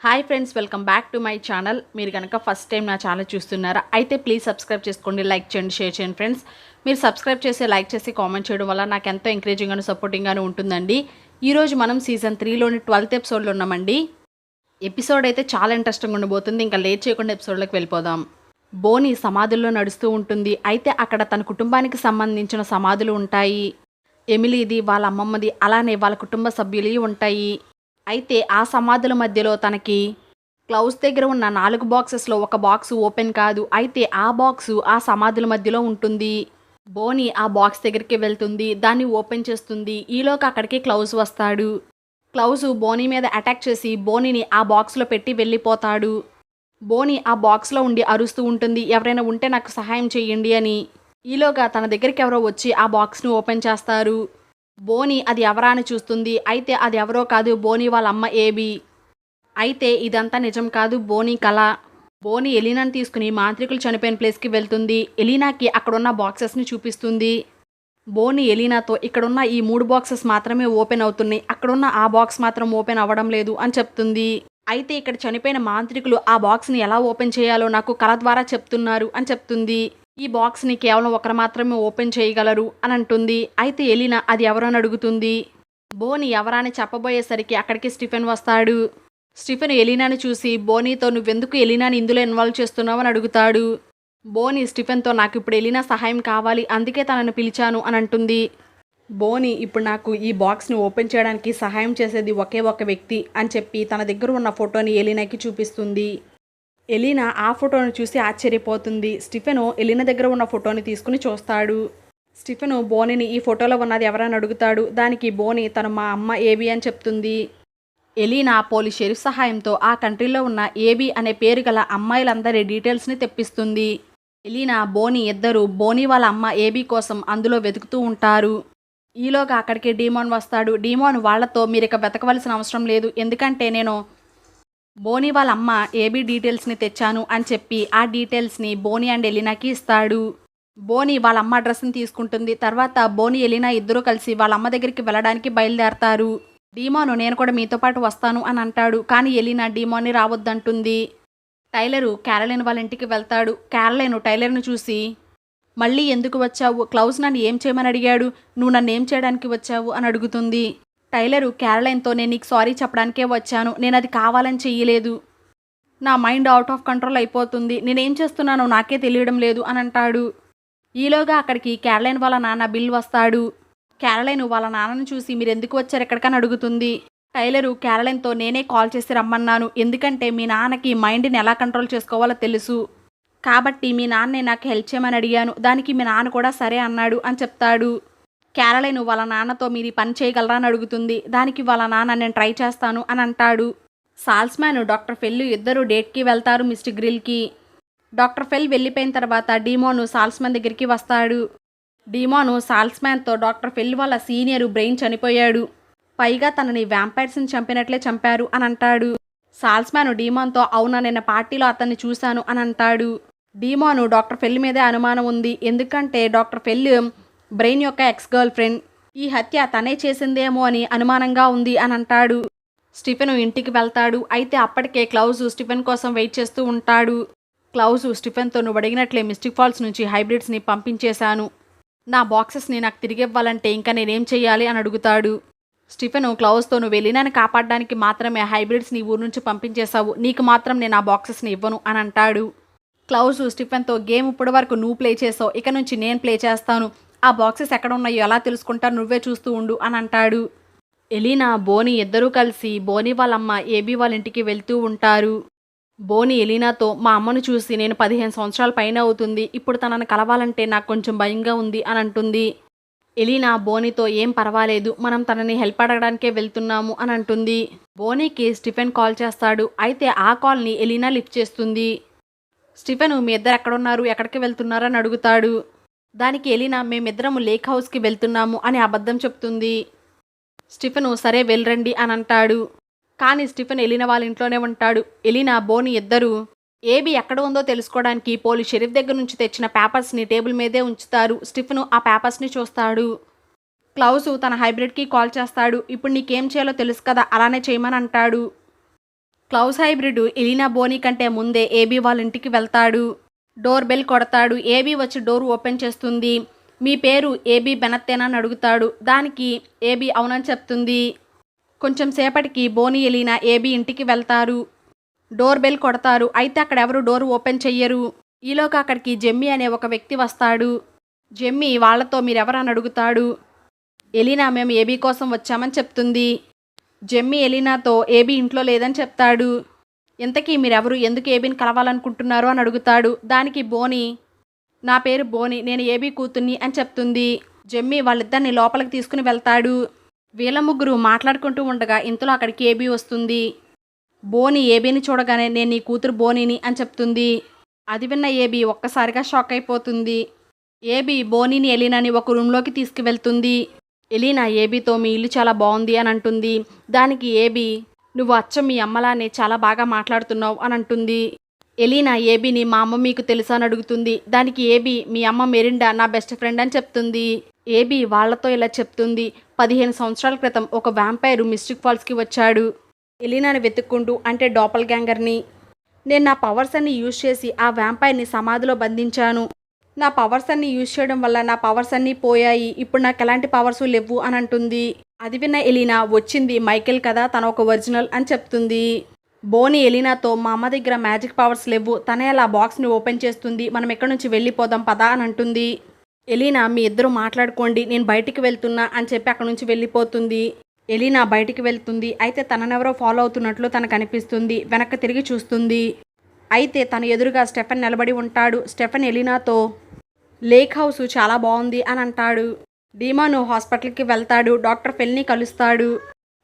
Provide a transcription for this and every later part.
Hi friends, welcome back to my channel. మీరు కనుక first time నా ఛానల్ చూస్తున్నారా అయితే ప్లీజ్ సబ్స్క్రైబ్ చేసుకోండి, లైక్ చేయండి, షేర్ చేయండి ఫ్రెండ్స్. మీరు సబ్స్క్రైబ్ చేసి లైక్ చేసి కామెంట్ చేయడం వల్ల నాకు ఎంతో ఎంకరేజింగ్గాను సపోర్టింగ్గాను ఉంటుందండి. ఈరోజు మనం సీజన్ 3లోని 12th ఎపిసోడ్లో ఉన్నామండి. ఎపిసోడ్ అయితే చాలా ఇంట్రెస్టింగ్ ఉండబోతుంది. ఇంకా లేట్ చేయకుండా ఎపిసోడ్లోకి వెళ్ళిపోదాం. బోని సమాధుల్లో నడుస్తూ ఉంటుంది. అయితే అక్కడ తన కుటుంబానికి సంబంధించిన సమాధులు ఉంటాయి. ఎమిలీది, వాళ్ళ అమ్మమ్మది, అలానే వాళ్ళ కుటుంబ సభ్యులు ఉంటాయి. అయితే ఆ సమాధుల మధ్యలో తనకి క్లౌస్ దగ్గర ఉన్న 4 బాక్సెస్లో ఒక బాక్స్ ఓపెన్ కాదు. అయితే ఆ బాక్సు ఆ సమాధుల మధ్యలో ఉంటుంది. బోని ఆ బాక్స్ దగ్గరికి వెళ్తుంది, దాన్ని ఓపెన్ చేస్తుంది. ఈలోకి అక్కడికి క్లౌస్ వస్తాడు. క్లౌస్ బోని మీద అటాక్ చేసి బోనిని ఆ బాక్స్లో పెట్టి వెళ్ళిపోతాడు. బోని ఆ బాక్స్లో ఉండి అరుస్తూ ఉంటుంది, ఎవరైనా ఉంటే నాకు సహాయం చేయండి అని. ఈలోగా తన దగ్గరికి ఎవరో వచ్చి ఆ బాక్స్ని ఓపెన్ చేస్తారు. బోని అది ఎవరా అని చూస్తుంది. అయితే అది ఎవరో కాదు, బోని వాళ్ళ అమ్మ ఏబీ. అయితే ఇదంతా నిజం కాదు, బోని కళ. బోని ఎలీనాని తీసుకుని మాంత్రికులు చనిపోయిన ప్లేస్కి వెళ్తుంది. ఎలీనాకి అక్కడున్న బాక్సెస్ని చూపిస్తుంది. బోని ఎలీనాతో ఇక్కడున్న ఈ 3 బాక్సెస్ మాత్రమే ఓపెన్ అవుతున్నాయి, అక్కడున్న ఆ బాక్స్ మాత్రం ఓపెన్ అవ్వడం లేదు అని చెప్తుంది. అయితే ఇక్కడ చనిపోయిన మాంత్రికులు ఆ బాక్స్ని ఎలా ఓపెన్ చేయాలో నాకు కళ ద్వారా చెప్తున్నారు అని చెప్తుంది. ఈ బాక్స్ని కేవలం ఒకరు మాత్రమే ఓపెన్ చేయగలరు అని అంటుంది. అయితే ఎలీనా అది ఎవరో అని అడుగుతుంది. బోని ఎవరా అని చెప్పబోయేసరికి అక్కడికి స్టీఫెన్ వస్తాడు. స్టీఫెన్ ఎలీనాని చూసి బోనీతో నువ్వెందుకు ఎలీనాని ఇందులో ఇన్వాల్వ్ చేస్తున్నావు అని అడుగుతాడు. బోని స్టీఫెన్తో నాకు ఇప్పుడు ఎలీనా సహాయం కావాలి, అందుకే తనను పిలిచాను అని అంటుంది. బోని ఇప్పుడు నాకు ఈ బాక్స్ని ఓపెన్ చేయడానికి సహాయం చేసేది ఒకే ఒక వ్యక్తి అని చెప్పి తన దగ్గర ఉన్న ఫోటోని ఎలీనాకి చూపిస్తుంది. ఎలీనా ఆ ఫోటోను చూసి ఆశ్చర్యపోతుంది. స్టీఫెను ఎలీనా దగ్గర ఉన్న ఫోటోని తీసుకుని చూస్తాడు. స్టీఫెను బోనీని ఈ ఫోటోలో ఉన్నది ఎవరని అడుగుతాడు. దానికి బోని తను మా అమ్మ ఏబీ అని చెప్తుంది. ఎలీనా పోలీస్ షెరీఫ్ సహాయంతో ఆ కంట్రీలో ఉన్న ఏబీ అనే పేరు గల అమ్మాయిలందరి డీటెయిల్స్ని తెప్పిస్తుంది. ఎలీనా, బోని ఇద్దరు బోని వాళ్ళ అమ్మ ఏబీ కోసం అందులో వెతుకుతూ ఉంటారు. ఈలోగా అక్కడికి డీమాన్ వస్తాడు. డీమాన్ వాళ్లతో మీరిక వెతకవలసిన అవసరం లేదు, ఎందుకంటే నేను బోని వాళ్ళ అమ్మ ఏబీ డీటెయిల్స్ని తెచ్చాను అని చెప్పి ఆ డీటెయిల్స్ని బోని అండ్ ఎలీనాకి ఇస్తాడు. బోని వాళ్ళ అమ్మ అడ్రస్ని తీసుకుంటుంది. తర్వాత బోని ఎలీనా ఇద్దరూ కలిసి వాళ్ళ అమ్మ దగ్గరికి వెళ్ళడానికి బయలుదేరతారు. డీమాను నేను కూడా మీతో పాటు వస్తాను అని అంటాడు. కానీ ఎలీనా డీమాన్ని రావద్దంటుంది. టైలరు క్యారలైన్ వాళ్ళ ఇంటికి వెళ్తాడు. క్యారలైన్ టైలర్ను చూసి మళ్ళీ ఎందుకు వచ్చావు, క్లౌస్ నన్ను ఏం చేయమని అడిగాడు, నువ్వు నన్ను ఏం చేయడానికి వచ్చావు అని అడుగుతుంది. టైలరు క్యారలైన్తో నేను నీకు సారీ చెప్పడానికే వచ్చాను, నేను అది కావాలని చెయ్యలేదు, నా మైండ్ అవుట్ ఆఫ్ కంట్రోల్ అయిపోతుంది, నేనేం చేస్తున్నానో నాకే తెలియడం లేదు అని అంటాడు. ఈలోగా అక్కడికి క్యారలైన్ వాళ్ళ నాన్న బిల్ వస్తాడు. క్యారలైన్ వాళ్ళ నాన్నను చూసి మీరు ఎందుకు వచ్చారు ఎక్కడికని అడుగుతుంది. టైలరు క్యారలైన్తో నేనే కాల్ చేసి రమ్మన్నాను, ఎందుకంటే మీ నాన్నకి మైండ్ని ఎలా కంట్రోల్ చేసుకోవాలో తెలుసు, కాబట్టి మీ నాన్నే నాకు హెల్ప్ చేయమని అడిగాను, దానికి మీ నాన్న కూడా సరే అన్నాడు అని చెప్తాడు. క్యారలైన్ వాళ్ళ నాన్నతో మీరు పని చేయగలరా అని అడుగుతుంది. దానికి వాళ్ళ నాన్న నేను ట్రై చేస్తాను అని అంటాడు. సాల్స్మ్యాన్ డాక్టర్ ఫెల్ ఇద్దరు డేట్కి వెళ్తారు మిస్టర్ గ్రిల్కి. డాక్టర్ ఫెల్ వెళ్ళిపోయిన తర్వాత డీమోను సాల్స్మ్యాన్ దగ్గరికి వస్తాడు. డీమోను సాల్స్మ్యాన్తో డాక్టర్ ఫెల్ వాళ్ళ సీనియర్ బ్రెయిన్ చనిపోయాడు, పైగా తనని వ్యాంపైర్స్ని చంపినట్లే చంపారు అని అంటాడు. సాల్స్మ్యాన్ డీమోన్తో అవునా, నిన్న పార్టీలో అతన్ని చూశాను అని అంటాడు. డీమోను డాక్టర్ ఫెల్ మీదే అనుమానం ఉంది, ఎందుకంటే డాక్టర్ ఫెల్ బ్రెయిన్ యొక్క ఎక్స్ గర్ల్ ఫ్రెండ్, ఈ హత్య తనే చేసిందేమో అని అనుమానంగా ఉంది అని అంటాడు. స్టీఫెన్ ఇంటికి వెళ్తాడు. అయితే అప్పటికే క్లౌజ్ స్టీఫెన్ కోసం వెయిట్ చేస్తూ ఉంటాడు. క్లౌజ్ స్టీఫెన్తో నువ్వు అడిగినట్లే మిస్టిక్ ఫాల్స్ నుంచి హైబ్రిడ్స్ని పంపించేశాను, నా బాక్సెస్ని నాకు తిరిగి ఇవ్వాలంటే ఇంకా నేనేం చెయ్యాలి అని అడుగుతాడు. స్టీఫెన్ క్లౌజ్తో నువ్వు ఎలీనాని కాపాడడానికి మాత్రమే హైబ్రిడ్స్ని ఊరు నుంచి పంపించేశావు, నీకు మాత్రం నేను ఆ బాక్సెస్ని ఇవ్వను అని అంటాడు. క్లౌజ్ స్టీఫెన్తో గేమ్ ఇప్పటి వరకు నువ్వు ప్లే చేసావు, ఇక నుంచి నేను ప్లే చేస్తాను, ఆ బాక్సెస్ ఎక్కడ ఉన్నాయో ఎలా తెలుసుకుంటా, నువ్వే చూస్తూ ఉండు అని అంటాడు. ఎలీనా, బోని ఇద్దరూ కలిసి బోని వాళ్ళమ్మ ఏబీ వాళ్ళ ఇంటికి వెళ్తూ ఉంటారు. బోని ఎలీనాతో మా అమ్మను చూసి నేను 15 సంవత్సరాల పైన అవుతుంది, ఇప్పుడు తనను కలవాలంటే నాకు కొంచెం భయంగా ఉంది అని అంటుంది. ఎలీనా బోనితో ఏం పర్వాలేదు, మనం తనని హెల్ప్ అడగడానికే వెళ్తున్నాము అని అంటుంది. బోనీకి స్టీఫెన్ కాల్ చేస్తాడు. అయితే ఆ కాల్ని ఎలీనా లిఫ్ట్ చేస్తుంది. స్టీఫెన్ మీ ఇద్దరు ఎక్కడున్నారు, ఎక్కడికి వెళ్తున్నారు అని అడుగుతాడు. దానికి ఎలీనా మేమిద్దరము లేక్ హౌస్కి వెళ్తున్నాము అని అబద్ధం చెప్తుంది. స్టీఫెను సరే వెళ్ళరండి అని అంటాడు. కానీ స్టీఫెన్ ఎలీనా వాళ్ళ ఇంట్లోనే ఉంటాడు. ఎలీనా, బోని ఇద్దరు ఏబీ ఎక్కడ ఉందో తెలుసుకోవడానికి పోలీస్ షెరీఫ్ దగ్గర నుంచి తెచ్చిన పేపర్స్ని టేబుల్ మీదే ఉంచుతారు. స్టీఫెను ఆ పేపర్స్ని చూస్తాడు. క్లౌజ్ తన హైబ్రిడ్కి కాల్ చేస్తాడు. ఇప్పుడు నీకేం చేయాలో తెలుసు కదా, అలానే చేయమని అంటాడు. క్లౌస్ హైబ్రిడ్ ఎలీనా బోనీ కంటే ముందే ఏబీ వాళ్ళ ఇంటికి వెళ్తాడు. డోర్ బెల్ కొడతాడు. ఏబీ వచ్చి డోర్ ఓపెన్ చేస్తుంది. మీ పేరు ఏబీ బెనత్తేనా అని అడుగుతాడు. దానికి ఏబీ అవునని చెప్తుంది. కొంచెం సేపటికి బోనీ ఎలీనా ఏబీ ఇంటికి వెళ్తారు. డోర్ బెల్ కొడతారు. అయితే అక్కడ ఎవరు డోర్ ఓపెన్ చెయ్యరు. ఈలోగా అక్కడికి జెమ్మీ అనే ఒక వ్యక్తి వస్తాడు. జెమ్మీ వాళ్లతో మీరెవరని అడుగుతాడు. ఎలీనా మేము ఏబీ కోసం వచ్చామని చెప్తుంది. జెమ్మీ ఎలీనాతో ఏబీ ఇంట్లో లేదని చెప్తాడు. ఇంతకీ మీరెవరు, ఎందుకు ఏబీని కలవాలనుకుంటున్నారు అని అడుగుతాడు. దానికి బోనీ నా పేరు బోనీ, నేను ఏబీ కూతుర్ని అని చెప్తుంది. జెమ్మీ వాళ్ళిద్దరిని లోపలికి తీసుకుని వెళ్తాడు. వీళ్ళ ముగ్గురు మాట్లాడుకుంటూ ఉండగా ఇంతలో అక్కడికి ఏబీ వస్తుంది. బోనీ ఏబీని చూడగానే నేను నీ కూతురు బోనీని అని చెప్తుంది. అది విన్న ఏబీ ఒక్కసారిగా షాక్ అయిపోతుంది. ఏబీ బోనీని ఎలీనాని ఒక రూమ్లోకి తీసుకువెళ్తుంది. ఎలీనా ఏబీతో మీ ఇల్లు చాలా బాగుంది అని అంటుంది. దానికి ఏబీ నువ్వు అచ్చం మీ అమ్మలానే చాలా బాగా మాట్లాడుతున్నావు అని అంటుంది. ఎలీనా ఏబీని మా అమ్మ మీకు తెలుసా అని అడుగుతుంది. దానికి ఏబీ మీ అమ్మ మెరిండా నా బెస్ట్ ఫ్రెండ్ అని చెప్తుంది. ఏబీ వాళ్లతో ఇలా చెప్తుంది. 15 సంవత్సరాల క్రితం ఒక వ్యాంపైర్ మిస్టిక్ ఫాల్స్కి వచ్చాడు ఎలీనాని వెతుక్కుంటూ, అంటే డాపల్ గ్యాంగర్ని. నేను నా పవర్స్ అన్ని యూజ్ చేసి ఆ వ్యాంపైర్ని సమాధిలో బంధించాను. నా పవర్స్ అన్ని యూజ్ చేయడం వల్ల నా పవర్స్ అన్నీ పోయాయి. ఇప్పుడు నాకు ఎలాంటి పవర్స్ లేవు అని అంటుంది. అది విన్న ఎలీనా వచ్చింది మైకేల్ కదా, తన ఒక ఒరిజినల్ అని చెప్తుంది. బోనీ ఎలీనాతో మా అమ్మ దగ్గర మ్యాజిక్ పవర్స్ లేవు, తనే అలా బాక్స్ని ఓపెన్ చేస్తుంది, మనం ఎక్కడి నుంచి వెళ్ళిపోదాం పదా అని అంటుంది. ఎలీనా మీ ఇద్దరు మాట్లాడుకోండి, నేను బయటికి వెళ్తున్నా అని చెప్పి అక్కడి నుంచి వెళ్ళిపోతుంది. ఎలీనా బయటికి వెళ్తుంది. అయితే తననెవరో ఫాలో అవుతున్నట్లు తనకు అనిపిస్తుంది. వెనక్కి తిరిగి చూస్తుంది. అయితే తన ఎదురుగా స్టెఫెన్ నిలబడి ఉంటాడు. స్టెఫెన్ ఎలీనాతో లేక్ హౌస్ చాలా బాగుంది అని అంటాడు. డీమాను హాస్పిటల్కి వెళ్తాడు. డాక్టర్ ఫెల్ని కలుస్తాడు.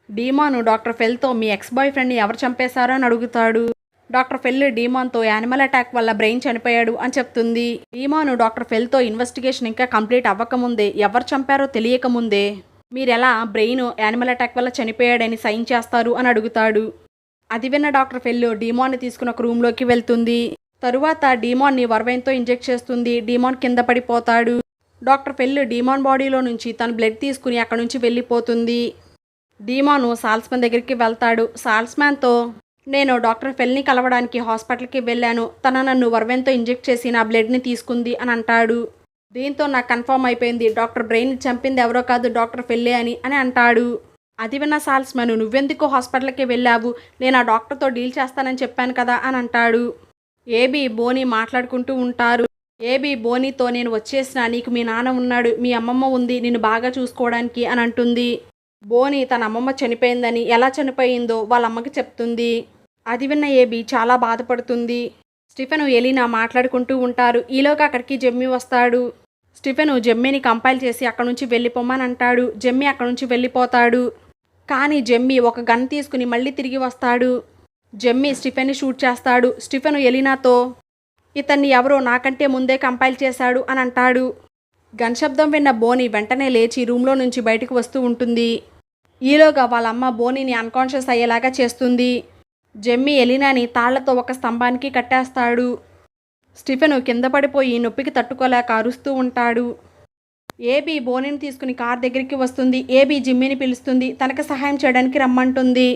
డీమాను డాక్టర్ ఫెల్తో మీ ఎక్స్ బాయ్ ఫ్రెండ్ని ఎవరు చంపేశారో అని అడుగుతాడు. డాక్టర్ ఫెల్ డీమాన్తో యానిమల్ అటాక్ వల్ల బ్రెయిన్ చనిపోయాడు అని చెప్తుంది. డీమాను డాక్టర్ ఫెల్తో ఇన్వెస్టిగేషన్ ఇంకా కంప్లీట్ అవ్వకముందే, ఎవరు చంపారో తెలియకముందే మీరెలా బ్రెయిన్ యానిమల్ అటాక్ వల్ల చనిపోయాడని సైన్ చేస్తారు అని అడుగుతాడు. అది విన్న డాక్టర్ ఫెల్ డీమాన్ని తీసుకుని ఒక రూమ్లోకి వెళ్తుంది. తరువాత డీమాన్ని వర్వైన్తో ఇంజెక్ట్ చేస్తుంది. డీమాన్ కింద పడిపోతాడు. డాక్టర్ ఫెల్ డీమాన్ బాడీలో నుంచి తన బ్లడ్ తీసుకుని అక్కడి నుంచి వెళ్ళిపోతుంది. డీమాను సాల్స్మెన్ దగ్గరికి వెళ్తాడు. సాల్స్మెన్తో నేను డాక్టర్ ఫెల్ని కలవడానికి హాస్పిటల్కి వెళ్ళాను, తన నన్ను వర్వెన్తో ఇంజెక్ట్ చేసి నా బ్లడ్ని తీసుకుంది అని అంటాడు. దీంతో నాకు కన్ఫర్మ్ అయిపోయింది, డాక్టర్ బ్రెయిన్ చంపింది ఎవరో కాదు డాక్టర్ ఫెల్లే అని అంటాడు. అది విన్న సాల్స్మెన్ నువ్వెందుకు హాస్పిటల్కి వెళ్ళావు, నేను ఆ డాక్టర్తో డీల్ చేస్తానని చెప్పాను కదా అని అంటాడు. ఏబీ బోనీ మాట్లాడుకుంటూ ఉంటారు. ఏబీ బోనీతో నేను వచ్చేసిన, నీకు మీ నాన్న ఉన్నాడు, మీ అమ్మమ్మ ఉంది, నిన్ను బాగా చూసుకోవడానికి అని అంటుంది. బోనీ తన అమ్మమ్మ చనిపోయిందని, ఎలా చనిపోయిందో వాళ్ళ అమ్మకి చెప్తుంది. అది విన్న ఏబీ చాలా బాధపడుతుంది. స్టీఫెన్ ఎలీనా మాట్లాడుకుంటూ ఉంటారు. ఈలోగా అక్కడికి జెమ్మీ వస్తాడు. స్టీఫెన్ జెమ్మీని కంపైల్ చేసి అక్కడ నుంచి వెళ్ళిపోమని అంటాడు. జెమ్మీ అక్కడ నుంచి వెళ్ళిపోతాడు. కానీ జెమ్మీ ఒక గన్ తీసుకుని మళ్ళీ తిరిగి వస్తాడు. జెమ్మీ స్టీఫెన్ని షూట్ చేస్తాడు. స్టీఫెన్ ఎలీనాతో ఇతన్ని ఎవరో నాకంటే ముందే కంపైల్ చేశాడు అని అంటాడు. గన్ శబ్దం విన్న బోనీ వెంటనే లేచి రూమ్లో నుంచి బయటకు వస్తూ ఉంటుంది. ఈలోగా వాళ్ళమ్మ బోనీని అన్కాన్షియస్ అయ్యేలాగా చేస్తుంది. జెమ్మీ ఎలీనాని తాళ్లతో ఒక స్తంభానికి కట్టేస్తాడు. స్టీఫెన్ కింద పడిపోయి నొప్పికి తట్టుకోలేక అరుస్తూ ఉంటాడు. ఏబీ బోనీని తీసుకుని కార్ దగ్గరికి వస్తుంది. ఏబీ జిమ్మీని పిలుస్తుంది, తనకు సహాయం చేయడానికి రమ్మంటుంది.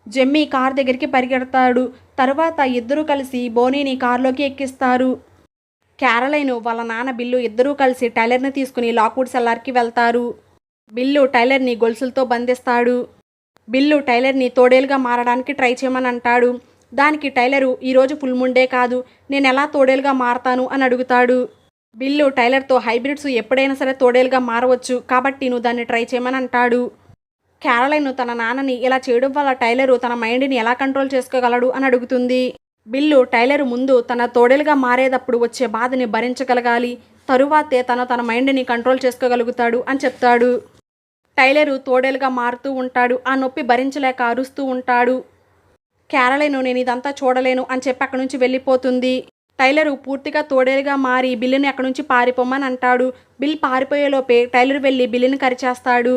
జెమ్మీ కార్ దగ్గరికి పరిగెడతాడు. తరువాత ఇద్దరూ కలిసి బోనీని కారులోకి ఎక్కిస్తారు. క్యారలైన్ వాళ్ళ నాన్న బిల్లు ఇద్దరూ కలిసి టైలర్ని తీసుకుని లాక్వుడ్ సెల్లార్కి వెళ్తారు. బిల్లు టైలర్ని గొలుసులతో బంధిస్తాడు. బిల్లు టైలర్ని తోడేలుగా మారడానికి ట్రై చేయమని అంటాడు. దానికి టైలరు ఈరోజు ఫుల్ ముండే కాదు, నేను ఎలా తోడేలుగా మారతాను అని అడుగుతాడు. బిల్లు టైలర్తో హైబ్రిడ్స్ ఎప్పుడైనా సరే తోడేలుగా మారవచ్చు, కాబట్టి నువ్వు దాన్ని ట్రై చేయమని అంటాడు. క్యారలైన్ తన నాన్నని ఇలా చేయడం వల్ల టైలరు తన మైండ్ని ఎలా కంట్రోల్ చేసుకోగలడు అని అడుగుతుంది. బిల్లు టైలరు ముందు తన తోడేలుగా మారేటప్పుడు వచ్చే బాధని భరించగలగాలి, తరువాతే తన మైండ్ని కంట్రోల్ చేసుకోగలుగుతాడు అని చెప్తాడు. టైలరు తోడేలుగా మారుతూ ఉంటాడు. ఆ నొప్పి భరించలేక అరుస్తూ ఉంటాడు. క్యారలైన్ నేను ఇదంతా చూడలేను అని చెప్పి అక్కడి నుంచి వెళ్ళిపోతుంది. టైలరు పూర్తిగా తోడేలుగా మారి బిల్లుని అక్కడి నుంచి పారిపోమని అంటాడు. బిల్ పారిపోయేలోపే టైలర్ వెళ్ళి బిల్లుని కరిచేస్తాడు.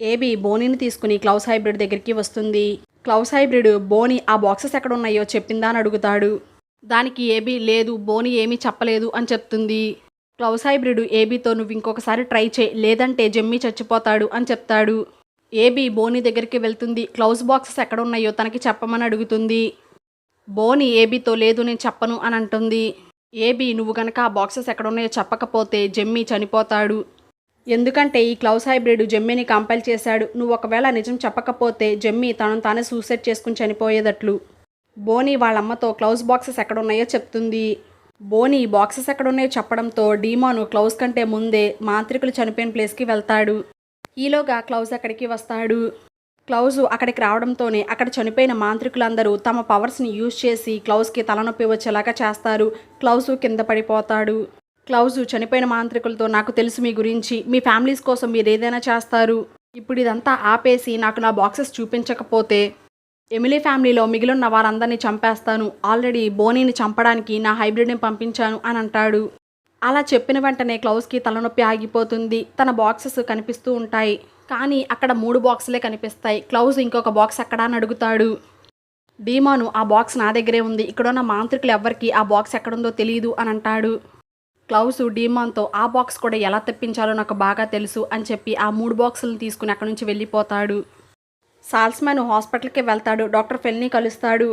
ఏబీ బోనీని తీసుకుని క్లౌస్ హైబ్రిడ్ దగ్గరికి వస్తుంది. క్లౌస్ హైబ్రిడ్ బోనీ ఆ బాక్సెస్ ఎక్కడ ఉన్నాయో చెప్పిందా అని అడుగుతాడు. దానికి ఏబీ లేదు, బోనీ ఏమీ చెప్పలేదు అని చెప్తుంది. క్లౌస్ హైబ్రిడ్ ఏబీతో నువ్వు ఇంకొకసారి ట్రై చేయి, లేదంటే జెమ్మీ చచ్చిపోతాడు అని చెప్తాడు. ఏబీ బోనీ దగ్గరికి వెళ్తుంది. క్లౌజ్ బాక్సెస్ ఎక్కడున్నాయో తనకి చెప్పమని అడుగుతుంది. బోనీ ఏబీతో లేదు నేను చెప్పను అని అంటుంది. ఏబీ నువ్వు కనుక ఆ బాక్సెస్ ఎక్కడున్నాయో చెప్పకపోతే జెమ్మీ చనిపోతాడు. ఎందుకంటే ఈ క్లౌజ్ హైబ్రిడ్ జెమ్మీని కంపైల్ చేశాడు. నువ్వు ఒకవేళ నిజం చెప్పకపోతే జెమ్మీ తనను తానే సూసైడ్ చేసుకుని చనిపోయేదట్లు. బోనీ వాళ్ళమ్మతో క్లౌజ్ బాక్సెస్ ఎక్కడున్నాయో చెప్తుంది. బోనీ బాక్సెస్ ఎక్కడున్నాయో చెప్పడంతో డీమాను క్లౌజ్ కంటే ముందే మాంత్రికులు చనిపోయిన ప్లేస్కి వెళ్తాడు. ఈలోగా క్లౌజ్ అక్కడికి వస్తాడు. క్లౌజ్ అక్కడికి రావడంతోనే అక్కడ చనిపోయిన మాంత్రికులందరూ తమ పవర్స్ని యూజ్ చేసి క్లౌజ్కి తలనొప్పి వచ్చేలాగా చేస్తారు. క్లౌజ్ కింద పడిపోతాడు. క్లౌజ్ చనిపోయిన మాంత్రికులతో నాకు తెలుసు మీ గురించి, మీ ఫ్యామిలీస్ కోసం మీరు ఏదైనా చేస్తారు. ఇప్పుడు ఇదంతా ఆపేసి నాకు నా బాక్సెస్ చూపించకపోతే ఎమిలీ ఫ్యామిలీలో మిగిలిన వారందరినీ చంపేస్తాను. ఆల్రెడీ బోనీని చంపడానికి నా హైబ్రిడ్ని పంపించాను అని అంటాడు. అలా చెప్పిన వెంటనే క్లౌజ్కి తలనొప్పి ఆగిపోతుంది. తన బాక్సెస్ కనిపిస్తూ ఉంటాయి, కానీ అక్కడ 3 బాక్సులే కనిపిస్తాయి. క్లౌజ్ ఇంకొక బాక్స్ ఎక్కడా అని అడుగుతాడు. డీమాను ఆ బాక్స్ నా దగ్గరే ఉంది, ఇక్కడున్న మాంత్రికులు ఎవ్వరికి ఆ బాక్స్ ఎక్కడుందో తెలియదు అని అంటాడు. క్లౌజ్ డీమాన్తో ఆ బాక్స్ కూడా ఎలా తెప్పించాలో నాకు బాగా తెలుసు అని చెప్పి ఆ 3 బాక్సులను తీసుకుని అక్కడి నుంచి వెళ్ళిపోతాడు. సాల్స్మ్యాన్ హాస్పిటల్కి వెళ్తాడు. డాక్టర్ ఫెల్ని కలుస్తాడు.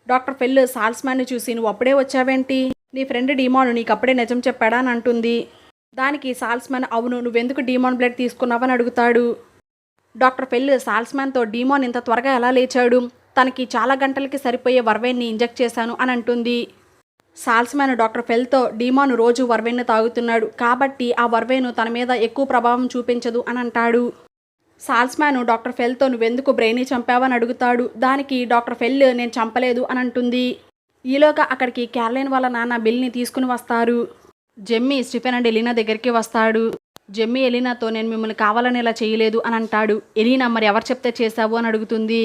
డాక్టర్ ఫెల్ సాల్స్మ్యాన్ని చూసి నువ్వు అప్పుడే వచ్చావేంటి, నీ ఫ్రెండ్ డీమాను నీకు అప్పుడే నిజం చెప్పాడా అని అంటుంది. దానికి సాల్స్మ్యాన్ అవును, నువ్వెందుకు డీమాన్ బ్లడ్ తీసుకున్నావని అడుగుతాడు. డాక్టర్ ఫెల్ సాల్స్మ్యాన్తో డీమాన్ ఇంత త్వరగా ఎలా లేచాడు, తనకి చాలా గంటలకి సరిపోయే వర్వైన్ని ఇంజెక్ట్ చేశాను అని అంటుంది. సాల్స్మ్యాన్ డాక్టర్ ఫెల్తో డీమాన్ రోజు వర్వైన్ను తాగుతున్నాడు కాబట్టి ఆ వర్వైన్ తన మీద ఎక్కువ ప్రభావం చూపించదు అని అంటాడు. సాల్స్మ్యాన్ డాక్టర్ ఫెల్తో నువ్వెందుకు బ్రెయిన్ని చంపావని అడుగుతాడు. దానికి డాక్టర్ ఫెల్ నేను చంపలేదు అని అంటుంది. ఈలోగా అక్కడికి క్యారలైన్ వాళ్ళ నాన్న బిల్ని తీసుకుని వస్తారు. జెమ్మీ స్టీఫెన్ అండ్ ఎలీనా దగ్గరికి వస్తాడు. జెమ్మీ ఎలీనాతో నేను మిమ్మల్ని కావాలని ఇలా చేయలేదు అని అంటాడు. ఎలీనా మరి ఎవరు చెప్తే చేశావు అని అడుగుతుంది.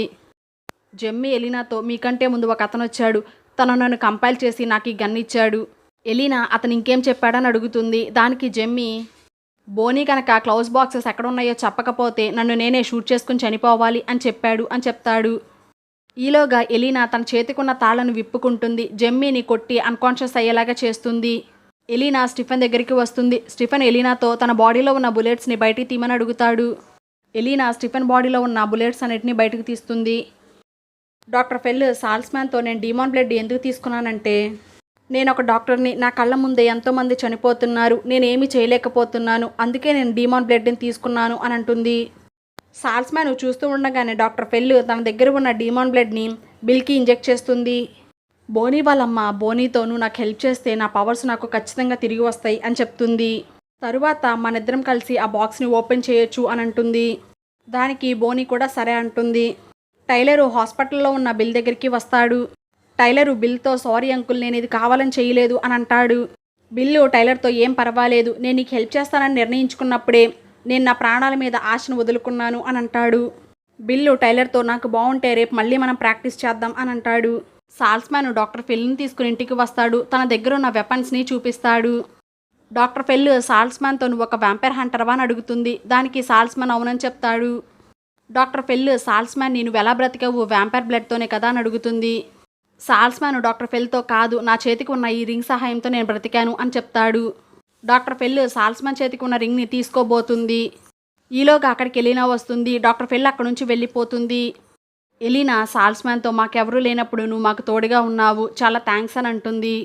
జెమ్మీ ఎలీనాతో మీకంటే ముందు ఒక అతను వచ్చాడు, తను నన్ను కంపైల్ చేసి నాకు ఈ గన్ ఇచ్చాడు. ఎలీనా అతను ఇంకేం చెప్పాడని అడుగుతుంది. దానికి జెమ్మీ బోనీ కనుక క్లౌజ్ బాక్సెస్ ఎక్కడున్నాయో చెప్పకపోతే నన్ను నేనే షూట్ చేసుకుని చనిపోవాలి అని చెప్పాడు అని చెప్తాడు. ఈలోగా ఎలీనా తన చేతికున్న తాళను విప్పుకుంటుంది. జెమ్మీని కొట్టి అన్కాన్షియస్ అయ్యేలాగా చేస్తుంది. ఎలీనా స్టీఫెన్ దగ్గరికి వస్తుంది. స్టీఫెన్ ఎలీనాతో తన బాడీలో ఉన్న బుల్లెట్స్ని బయటికి తీయమని అడుగుతాడు. ఎలీనా స్టీఫెన్ బాడీలో ఉన్న బుల్లెట్స్ అన్నిటిని బయటకు తీస్తుంది. డాక్టర్ ఫెల్ సాల్స్మ్యాన్తో నేను డీమాన్ బ్లడ్ ఎందుకు తీసుకున్నానంటే నేను ఒక డాక్టర్ని, నా కళ్ళ ముందే ఎంతోమంది చనిపోతున్నారు, నేనేమీ చేయలేకపోతున్నాను, అందుకే నేను డీమాన్ బ్లడ్ని తీసుకున్నాను అని అంటుంది. సాల్స్మ్యాన్ చూస్తూ ఉండగానే డాక్టర్ ఫెల్ తన దగ్గర ఉన్న డీమాన్ బ్లడ్ని బిల్కి ఇంజెక్ట్ చేస్తుంది. బోనీ వాళ్ళమ్మ బోనీతో నువ్వు నాకు హెల్ప్ చేస్తే నా పవర్స్ నాకు ఖచ్చితంగా తిరిగి వస్తాయి అని చెప్తుంది. తరువాత మనిద్దరం కలిసి ఆ బాక్స్ని ఓపెన్ చేయొచ్చు అని అంటుంది. దానికి బోనీ కూడా సరే అంటుంది. టైలరు హాస్పిటల్లో ఉన్న బిల్ దగ్గరికి వస్తాడు. టైలరు బిల్తో సారీ అంకుల్, నేను ఇది కావాలని చేయలేదు అని అంటాడు. బిల్లు టైలర్తో ఏం పర్వాలేదు, నేను నీకు హెల్ప్ చేస్తానని నిర్ణయించుకున్నప్పుడే నేను నా ప్రాణాల మీద ఆశను వదులుకున్నాను అని అంటాడు. బిల్లు టైలర్తో నాకు బాగుంటే రేపు మళ్ళీ మనం ప్రాక్టీస్ చేద్దాం అని అంటాడు. సాల్స్మ్యాన్ డాక్టర్ ఫెల్ని తీసుకుని ఇంటికి వస్తాడు. తన దగ్గర ఉన్న వెపన్స్ని చూపిస్తాడు. డాక్టర్ ఫెల్ సాల్స్మ్యాన్తో నువ్వు ఒక వ్యాంపైర్ హంటర్వా అని అడుగుతుంది. దానికి సాల్స్మ్యాన్ అవునని చెప్తాడు. డాక్టర్ ఫెల్ సాల్స్మ్యాన్ నువ్వు ఎలా బ్రతికావు, వ్యాంపైర్ బ్లడ్తోనే కదా అని అడుగుతుంది. సాల్స్మ్యాన్ డాక్టర్ ఫెల్తో కాదు, నా చేతికి ఉన్న ఈ రింగ్ సహాయంతో నేను బ్రతికాను అని చెప్తాడు. డాక్టర్ ఫెల్ సాల్స్మ్యాన్ చేతికి ఉన్న రింగ్ని తీసుకోబోతుంది. ఈలోగా అక్కడికి ఎలీనా వస్తుంది. డాక్టర్ ఫెల్ అక్కడి నుంచి వెళ్ళిపోతుంది. ఎలీనా సాల్స్మ్యాన్తో మాకెవరూ లేనప్పుడు నువ్వు మాకు తోడుగా ఉన్నావు, చాలా థ్యాంక్స్ అని అంటుంది.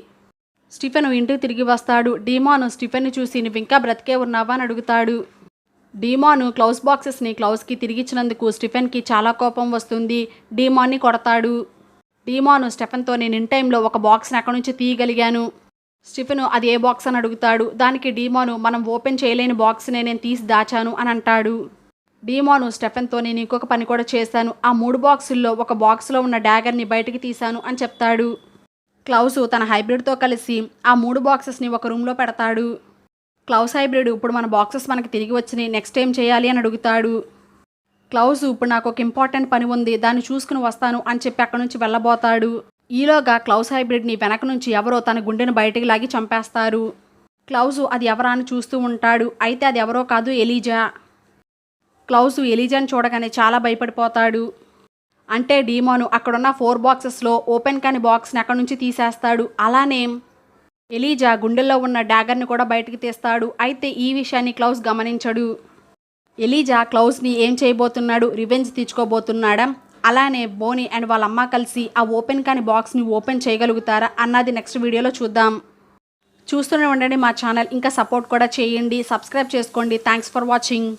స్టీఫెన్ ఇంటికి తిరిగి వస్తాడు. డీమాను స్టీఫెన్ని చూసి నువ్వు ఇంకా బ్రతికే ఉన్నావా అని అడుగుతాడు. డీమాను క్లౌజ్ బాక్సెస్ని క్లౌజ్కి తిరిగిచ్చినందుకు స్టీఫెన్కి చాలా కోపం వస్తుంది. డీమాన్ని కొడతాడు. డీమాను స్టెఫెన్తో నేను ఇన్ టైంలో ఒక బాక్స్ని అక్కడి నుంచి తీయగలిగాను. స్టీఫెన్ అది ఏ బాక్స్ అని అడుగుతాడు. దానికి డీమాను మనం ఓపెన్ చేయలేని బాక్స్నే నేను తీసి దాచాను అని అంటాడు. డీమాను స్టెఫెన్తో నేను ఇంకొక పని కూడా చేశాను, ఆ 3 బాక్సుల్లో ఒక బాక్స్లో ఉన్న డ్యాగర్ని బయటికి తీశాను అని చెప్తాడు. క్లౌజ్ తన హైబ్రిడ్తో కలిసి ఆ 3 బాక్సెస్ని ఒక రూమ్లో పెడతాడు. క్లౌజ్ హైబ్రిడ్ ఇప్పుడు మన బాక్సెస్ మనకి తిరిగి వచ్చినాయి, నెక్స్ట్ ఏం చేయాలి అని అడుగుతాడు. క్లౌజ్ ఇప్పుడు నాకు ఒక ఇంపార్టెంట్ పని ఉంది, దాన్ని చూసుకుని వస్తాను అని చెప్పి అక్కడి నుంచి వెళ్ళబోతాడు. ఈలోగా క్లౌజ్ హైబ్రిడ్ని వెనక నుంచి ఎవరో తన గుండెను బయటికి లాగి చంపేస్తారు. క్లౌజ్ అది ఎవరా అని చూస్తూ ఉంటాడు. అయితే అది ఎవరో కాదు, ఎలీజా. క్లౌజ్ ఎలీజాని చూడగానే చాలా భయపడిపోతాడు. అంటే డీమాను అక్కడున్న 4 బాక్సెస్లో ఓపెన్ కాని బాక్స్ని అక్కడి నుంచి తీసేస్తాడు. అలానే ఎలీజా గుండెల్లో ఉన్న డ్యాగర్ని కూడా బయటికి తీస్తాడు. అయితే ఈ విషయాన్ని క్లౌజ్ గమనించడు. ఎలీజా క్లౌస్ని ఏం చేయబోతున్నాడు, రివెంజ్ తీర్చుకోబోతున్నాడా, అలానే బోనీ అండ్ వాళ్ళ అమ్మ కలిసి ఆ ఓపెన్ కాని బాక్స్ని ఓపెన్ చేయగలుగుతారా అన్నది నెక్స్ట్ వీడియోలో చూద్దాం. చూస్తూనే ఉండండి మా ఛానల్, ఇంకా సపోర్ట్ కూడా చేయండి, సబ్స్క్రైబ్ చేసుకోండి. Thanks for watching.